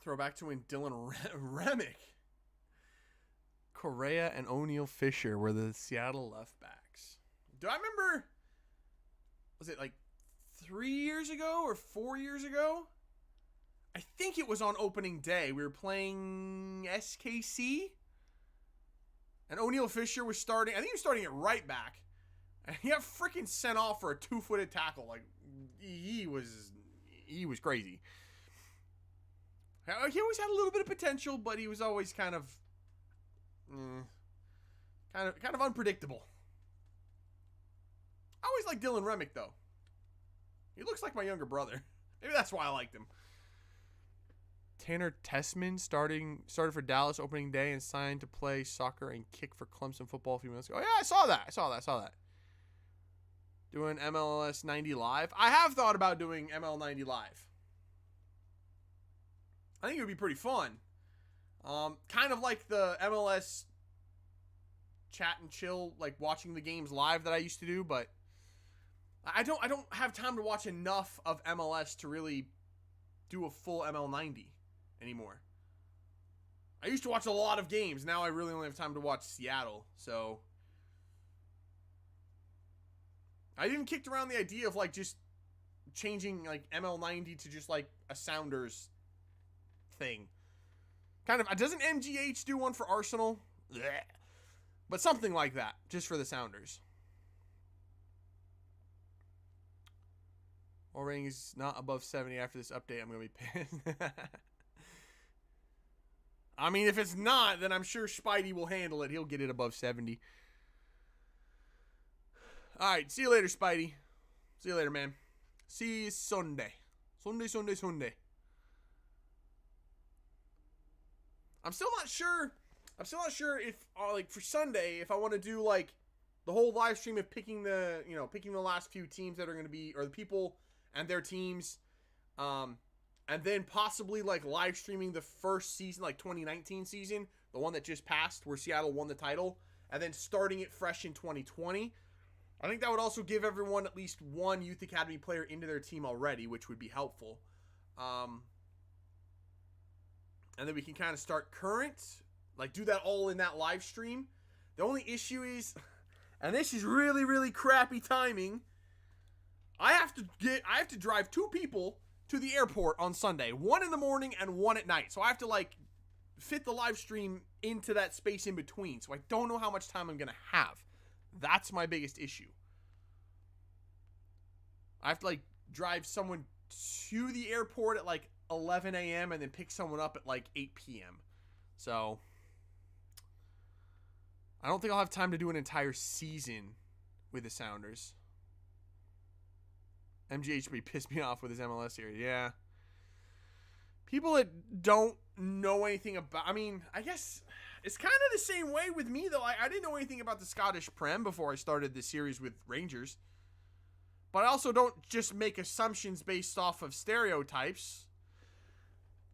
Throwback to when Dylan Remick, Correa, and O'Neal Fisher were the Seattle left backs. Do I remember, was it like 3 years ago or 4 years ago? I think it was on opening day. We were playing SKC. And O'Neal Fisher was starting. I think he was starting at right back. And he got freaking sent off for a 2-footed tackle. Like, he was crazy. He always had a little bit of potential, but he was always kind of unpredictable. I always liked Dylan Remick, though. He looks like my younger brother. Maybe that's why I liked him. Tanner Tessman started for Dallas opening day and signed to play soccer and kick for Clemson football a few minutes ago. Oh, yeah, I saw that. Doing MLS 90 live. I have thought about doing ML 90 live. I think it would be pretty fun. Kind of like the MLS chat and chill, like watching the games live that I used to do, but I don't have time to watch enough of MLS to really do a full ML 90 anymore. I used to watch a lot of games. Now I really only have time to watch Seattle. So I even kicked around the idea of like just changing like ML 90 to just like a Sounders thing. Kind of, doesn't MGH do one for Arsenal? Blech. But something like that, just for the Sounders. Or rating is not above 70 after this update. I'm going to be pissed. I mean, if it's not, then I'm sure Spidey will handle it. He'll get it above 70. All right, see you later, Spidey. See you later, man. See you Sunday. Sunday. I'm still not sure if, like, for Sunday, if I want to do, like, the whole live stream of picking the last few teams that are going to be, or the people and their teams, and then possibly, like, live streaming the first season, like, 2019 season, the one that just passed, where Seattle won the title, and then starting it fresh in 2020. I think that would also give everyone at least one Youth Academy player into their team already, which would be helpful. And then we can kind of start current, like do that all in that live stream. The only issue is, and this is really, really crappy timing, I have to drive 2 people to the airport on Sunday, 1 in the morning and 1 at night. So I have to like fit the live stream into that space in between. So I don't know how much time I'm going to have. That's my biggest issue. I have to like drive someone to the airport at like 11 a.m. and then pick someone up at like 8 p.m. So I don't think I'll have time to do an entire season with the Sounders. MGHB pissed me off with his MLS series. Yeah. People that don't know anything about... I mean, I guess it's kind of the same way with me, though. I didn't know anything about the Scottish Prem before I started the series with Rangers. But I also don't just make assumptions based off of stereotypes.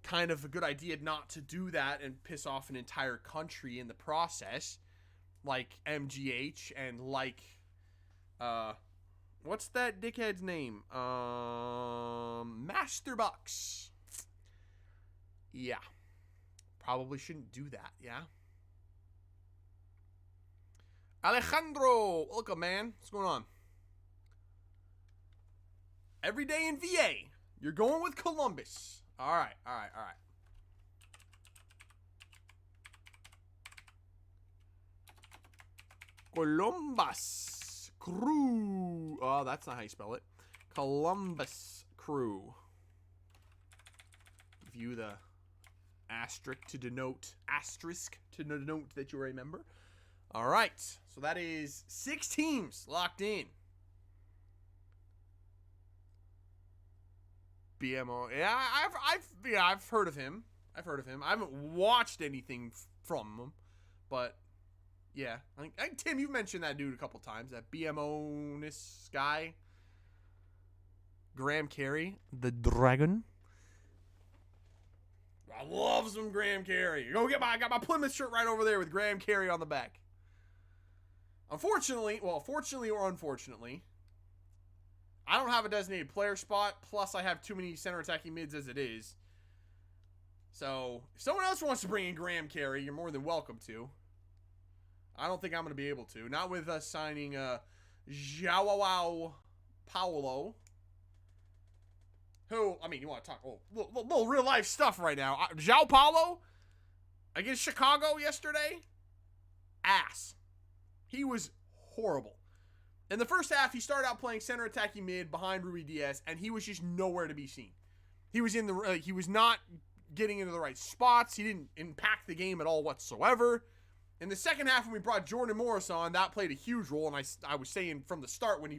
Kind of a good idea not to do that and piss off an entire country in the process. Like MGH and like... what's that dickhead's name? Masterbucks. Yeah. Probably shouldn't do that, yeah? Alejandro, welcome, man. What's going on? Every day in VA. You're going with Columbus. All right. Columbus Crew. Oh, that's not how you spell it. Columbus Crew. Give you the asterisk to denote that you're a member. All right. So that is 6 teams locked in. BMO. Yeah, I've heard of him. I haven't watched anything from him, but yeah. I think Tim, you've mentioned that dude a couple times. That BMO-ness guy. Graham Carey, the Dragon. I love some Graham Carey. I got my Plymouth shirt right over there with Graham Carey on the back. Fortunately or unfortunately, I don't have a designated player spot, plus I have too many center attacking mids as it is. So, if someone else wants to bring in Graham Carey, you're more than welcome to. I don't think I'm going to be able to. Not with us signing João Paulo. Who, I mean, you want to talk little real life stuff right now. João Paulo against Chicago yesterday? Ass. He was horrible. In the first half, he started out playing center attacking mid behind Rui Diaz, and he was just nowhere to be seen. He was he was not getting into the right spots. He didn't impact the game at all whatsoever. In the second half, when we brought Jordan Morris on, that played a huge role. And I was saying from the start, when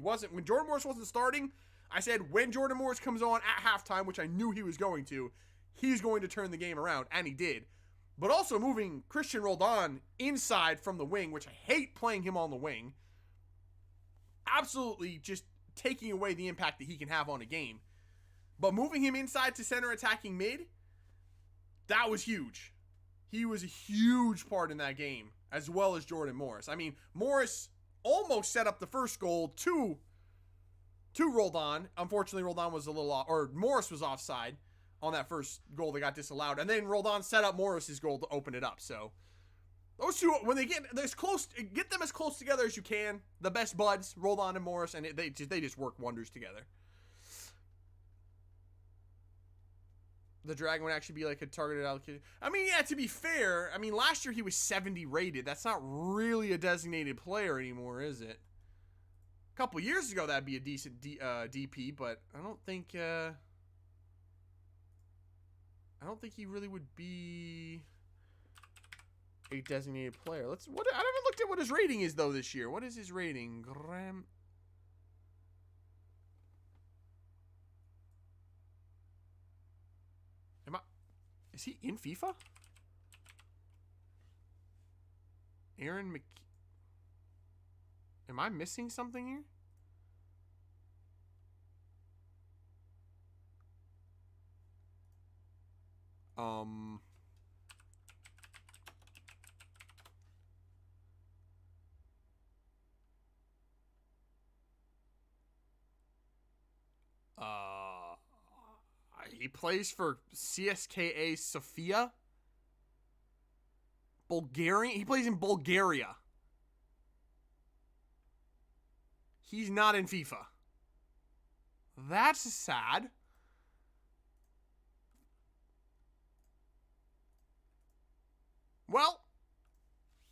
Jordan Morris wasn't starting, I said when Jordan Morris comes on at halftime, which I knew he was going to, he's going to turn the game around, and he did. But also moving Christian Roldan inside from the wing, which I hate playing him on the wing. Absolutely just taking away the impact that he can have on a game. But moving him inside to center attacking mid, that was huge. He was a huge part in that game, as well as Jordan Morris. I mean, Morris almost set up the first goal to Roldan. Unfortunately, Roldan was Morris was offside on that first goal that got disallowed. And then Roldan set up Morris's goal to open it up. So those two, when they get this close, get them as close together as you can. The best buds, Roldan and Morris, and they just work wonders together. The Dragon would actually be like a targeted allocation. I mean, yeah, to be fair, I mean, last year he was 70 rated. That's not really a designated player anymore, is it? A couple years ago, that'd be a decent DP, but I don't think he really would be a designated player. I haven't looked at what his rating is though this year. What is his rating? Is he in FIFA? Aaron Mc... Am I missing something here? He plays for CSKA Sofia. Bulgarian. He plays in Bulgaria. He's not in FIFA. That's sad. Well,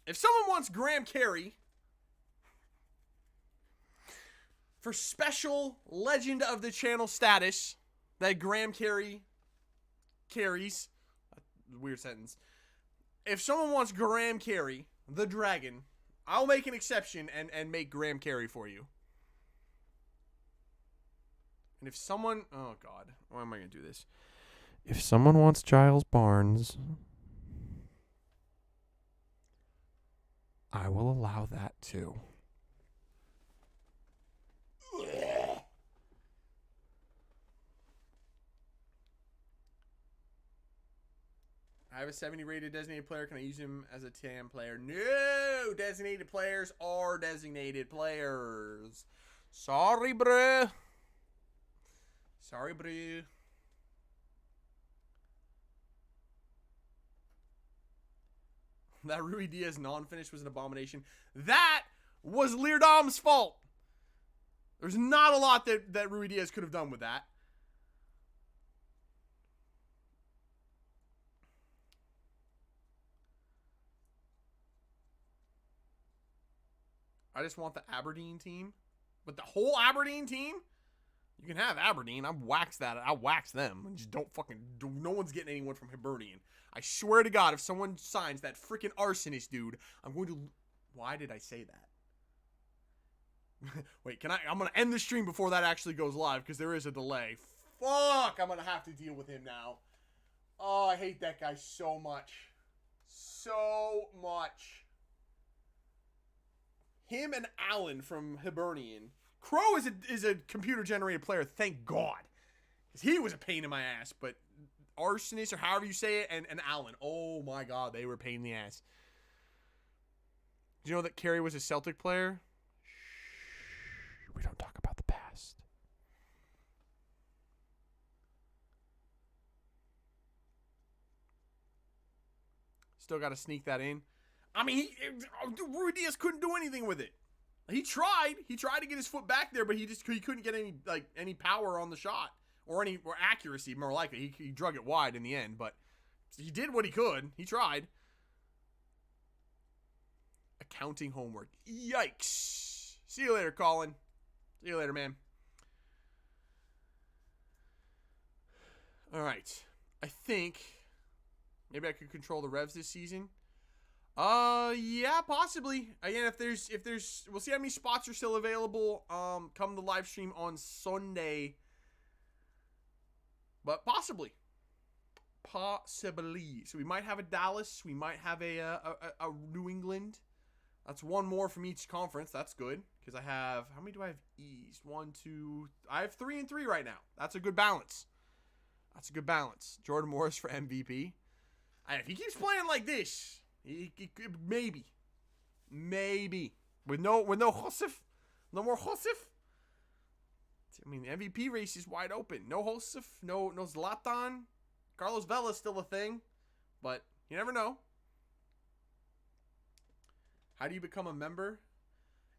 if someone wants Graham Carey for special legend of the channel status that Graham Carey carries, weird sentence. If someone wants Graham Carey, the Dragon, I'll make an exception and make Graham Carey for you. And if someone, oh God, why am I going to do this? If someone wants Giles Barnes, I will allow that too. I have a 70 rated designated player. Can I use him as a TAM player? No! Designated players are designated players. Sorry, bruh. Sorry, bruh. That Rui Diaz non-finish was an abomination. That was Leardom's fault. There's not a lot that Rui Diaz could have done with that. I just want the Aberdeen team. But the whole Aberdeen team? You can have Aberdeen. I'll wax them. And just no one's getting anyone from Hibernian. I swear to God, if someone signs that freaking arsonist dude, I'm going to... Why did I say that? Wait, I'm going to end the stream before that actually goes live because there is a delay. Fuck, I'm going to have to deal with him now. Oh, I hate that guy so much. So much. Him and Allen from Hibernian. Crow is a computer-generated player, thank God. Because he was a pain in my ass. But Arsonist, or however you say it, and Allen. Oh, my God. They were a pain in the ass. Did you know that Carey was a Celtic player? Shh. We don't talk about the past. Still got to sneak that in. I mean, Rui Diaz couldn't do anything with it. He tried. He tried to get his foot back there, but he couldn't get any power on the shot or accuracy. More likely, he drug it wide in the end. But he did what he could. He tried. Accounting homework. Yikes! See you later, Colin. See you later, man. All right. I think maybe I could control the revs this season. Yeah, possibly. Again, if there's, we'll see how many spots are still available. Come the live stream on Sunday. But possibly. So we might have a Dallas. We might have a New England. That's one more from each conference. That's good. Because I have, how many do I have East? 1, 2, I have 3 and 3 right now. That's a good balance. Jordan Morris for MVP. And if he keeps playing like this, maybe. With no Josef. No more Josef. I mean, the MVP race is wide open. No Josef, no Zlatan. Carlos Vela's still a thing, but you never know. How do you become a member?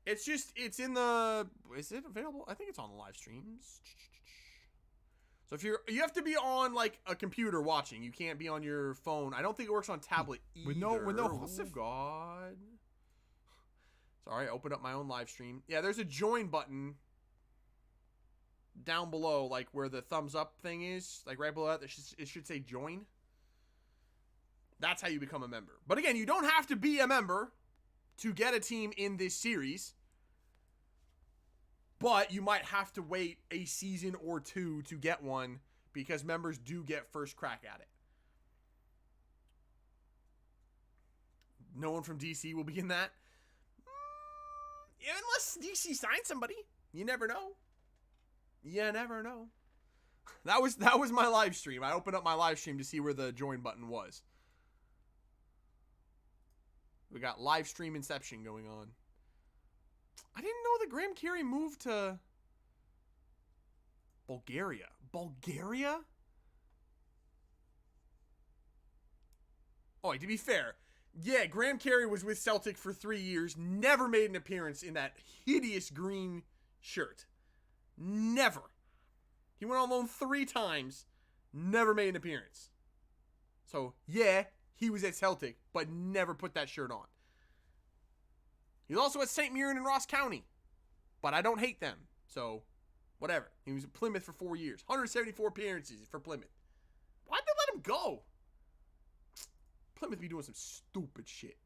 It's in the, is it available? I think it's on the live streams. So if you have to be on like a computer watching. You can't be on your phone. I don't think it works on tablet either. With no Josef. Oh God. Sorry, I opened up my own live stream. Yeah, there's a join button down below, like where the thumbs up thing is, like right below that, it should say join. That's how you become a member. But again, you don't have to be a member to get a team in this series. But you might have to wait a season or 2 to get one, because members do get first crack at it. No one from DC will be in that. Unless DC signs somebody. You never know. That was my live stream. I opened up my live stream to see where the join button was. We got live stream inception going on. I didn't know that Graham Carey moved to Bulgaria. Bulgaria? Oh, to be fair, yeah, Graham Carey was with Celtic for 3 years, never made an appearance in that hideous green shirt. Never. He went on loan 3 times, never made an appearance. So, yeah, he was at Celtic, but never put that shirt on. He was also at St. Mirren and Ross County, but I don't hate them, so whatever. He was at Plymouth for 4 years, 174 appearances for Plymouth. Why'd they let him go? Plymouth be doing some stupid shit.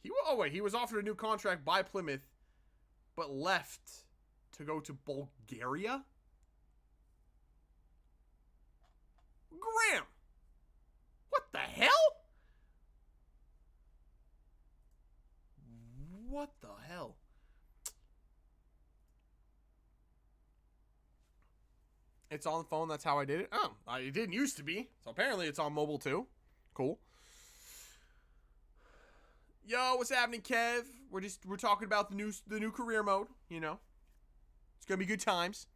He was offered a new contract by Plymouth, but left to go to Bulgaria? Graham! What the hell? What the hell? It's on the phone, that's how I did it? Oh, it didn't used to be. So apparently it's on mobile too. Cool. Yo, what's happening, Kev? We're talking about the new career mode, you know. It's gonna be good times.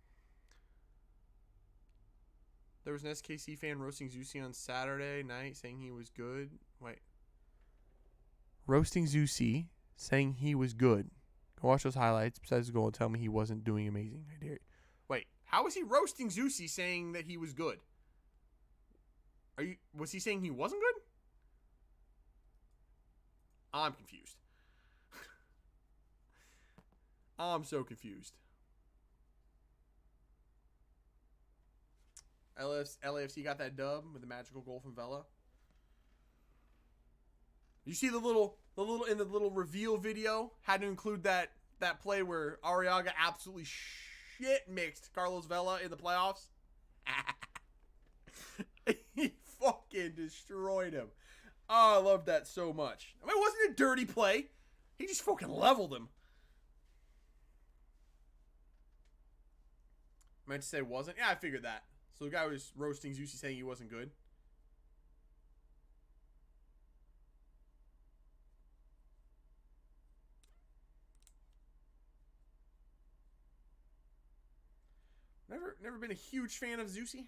There was an SKC fan roasting Zusi on Saturday night saying he was good. Wait. Roasting Zusi saying he was good. Go watch those highlights. Besides the goal and tell me he wasn't doing amazing. I dare you. Wait, how is he roasting Zusi saying that he was good? Was he saying he wasn't good? I'm confused. I'm so confused. LAFC got that dub with the magical goal from Vela. You see the little reveal video had to include that play where Arriaga absolutely shit mixed Carlos Vela in the playoffs. He fucking destroyed him. Oh, I love that so much. I mean, it wasn't a dirty play. He just fucking leveled him. I meant to say wasn't. Yeah, I figured that. So the guy was roasting Zusi saying he wasn't good. Never been a huge fan of Zusi.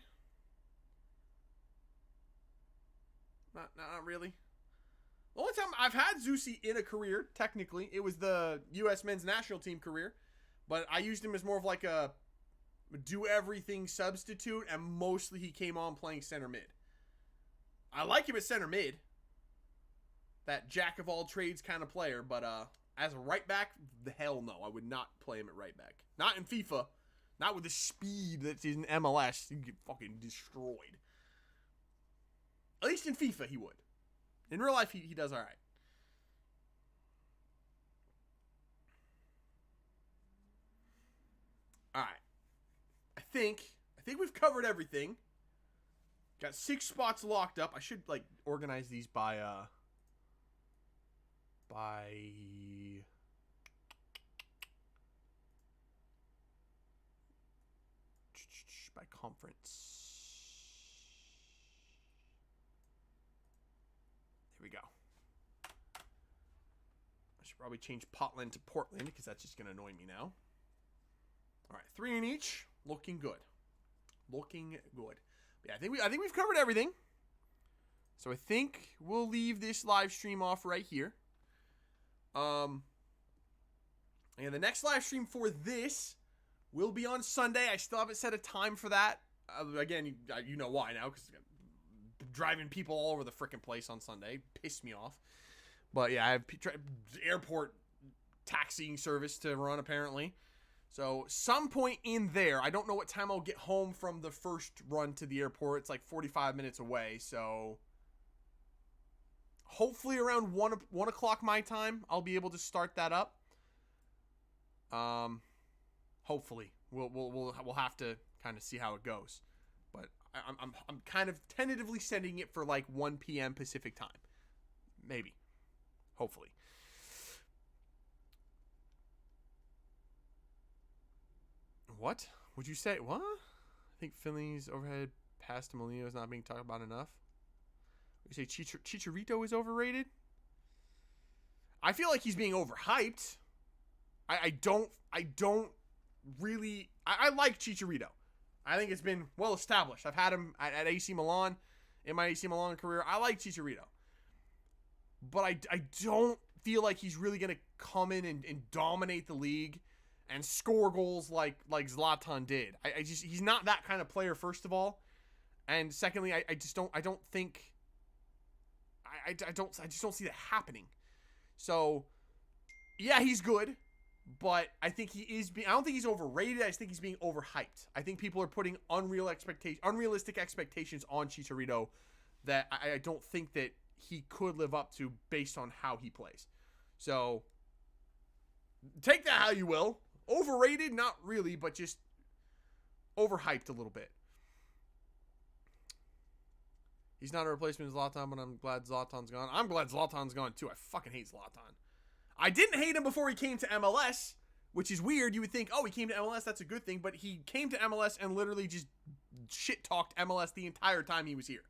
Not really. The only time I've had Zusi in a career, technically, it was the U.S. men's national team career. But I used him as more of like a do-everything substitute, and mostly he came on playing center mid. I like him at center mid. That jack-of-all-trades kind of player, but as a right back, the hell no. I would not play him at right back. Not in FIFA. Not with the speed that's in MLS. You get fucking destroyed. At least in FIFA, he would. In real life, he does all right. All right. I think we've covered everything. Got 6 spots locked up. I should like organize these by conference. There we go. I should probably change Portland to Portland because that's just going to annoy me now. All right, 3 in each. Looking good. Looking good. But yeah, I think we've covered everything. So I think we'll leave this live stream off right here. And the next live stream for this will be on Sunday. I still haven't set a time for that. Again, you know why now, because driving people all over the frickin' place on Sunday pissed me off. But yeah, I have airport taxiing service to run apparently. So some point in there, I don't know what time I'll get home from the first run to the airport. It's like 45 minutes away. So hopefully around 1 o'clock my time, I'll be able to start that up. Hopefully we'll have to kind of see how it goes, but I'm kind of tentatively setting it for like 1 p.m. Pacific time, maybe, hopefully. What would you say? What? I think Philly's overhead pass to Molino is not being talked about enough. You say Chicharito is overrated? I feel like he's being overhyped. I don't really. I like Chicharito. I think it's been well established. I've had him at AC Milan in my AC Milan career. I like Chicharito, but I don't feel like he's really gonna come in and dominate the league and score goals like Zlatan did. He's not that kind of player, first of all, and secondly, I just don't think I just don't see that happening. So yeah, he's good. But I think I don't think he's overrated. I just think he's being overhyped. I think people are putting unrealistic expectations on Chicharito that I don't think that he could live up to based on how he plays. So take that how you will. Overrated, not really, but just overhyped a little bit. He's not a replacement for Zlatan, but I'm glad Zlatan's gone. I'm glad Zlatan's gone too. I fucking hate Zlatan. I didn't hate him before he came to MLS, which is weird. You would think, oh, he came to MLS, that's a good thing. But he came to MLS and literally just shit-talked MLS the entire time he was here.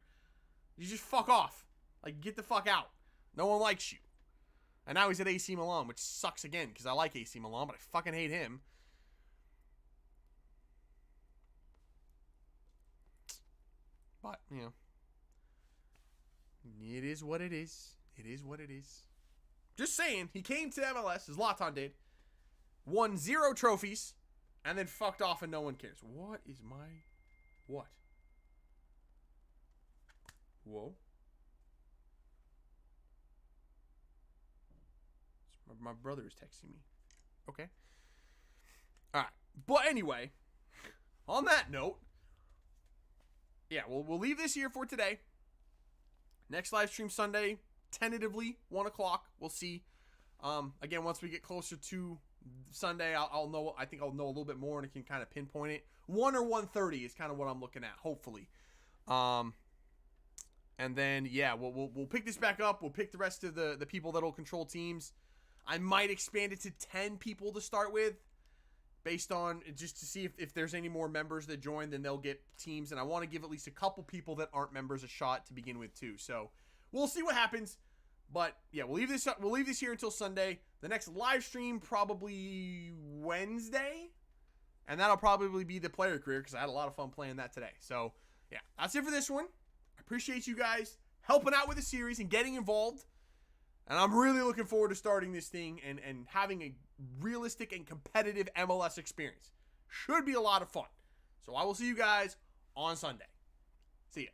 You just fuck off. Like, get the fuck out. No one likes you. And now he's at AC Milan, which sucks again, because I like AC Milan, but I fucking hate him. But, you know, it is what it is. It is what it is. Just saying, he came to MLS, as Zlatan did, won 0 trophies, and then fucked off and no one cares. What is my... What? Whoa. My brother is texting me. Okay. Alright. But anyway, on that note, yeah, we'll leave this here for today. Next live stream Sunday, tentatively 1 o'clock. We'll see. Again, once we get closer to Sunday, I'll know. I think I'll know a little bit more and I can kind of pinpoint it. 1 or 1:30 is kind of what I'm looking at. Hopefully. And then yeah, we'll pick this back up. We'll pick the rest of the people that'll control teams. I might expand it to 10 people to start with, based on just to see if there's any more members that join, then they'll get teams. And I want to give at least a couple people that aren't members a shot to begin with too. So we'll see what happens. But yeah, we'll leave this here until Sunday. The next live stream probably Wednesday, and that'll probably be the player career because I had a lot of fun playing that today. So yeah, that's it for this one. I appreciate you guys helping out with the series and getting involved. And I'm really looking forward to starting this thing and having a realistic and competitive MLS experience. Should be a lot of fun. So I will see you guys on Sunday. See ya.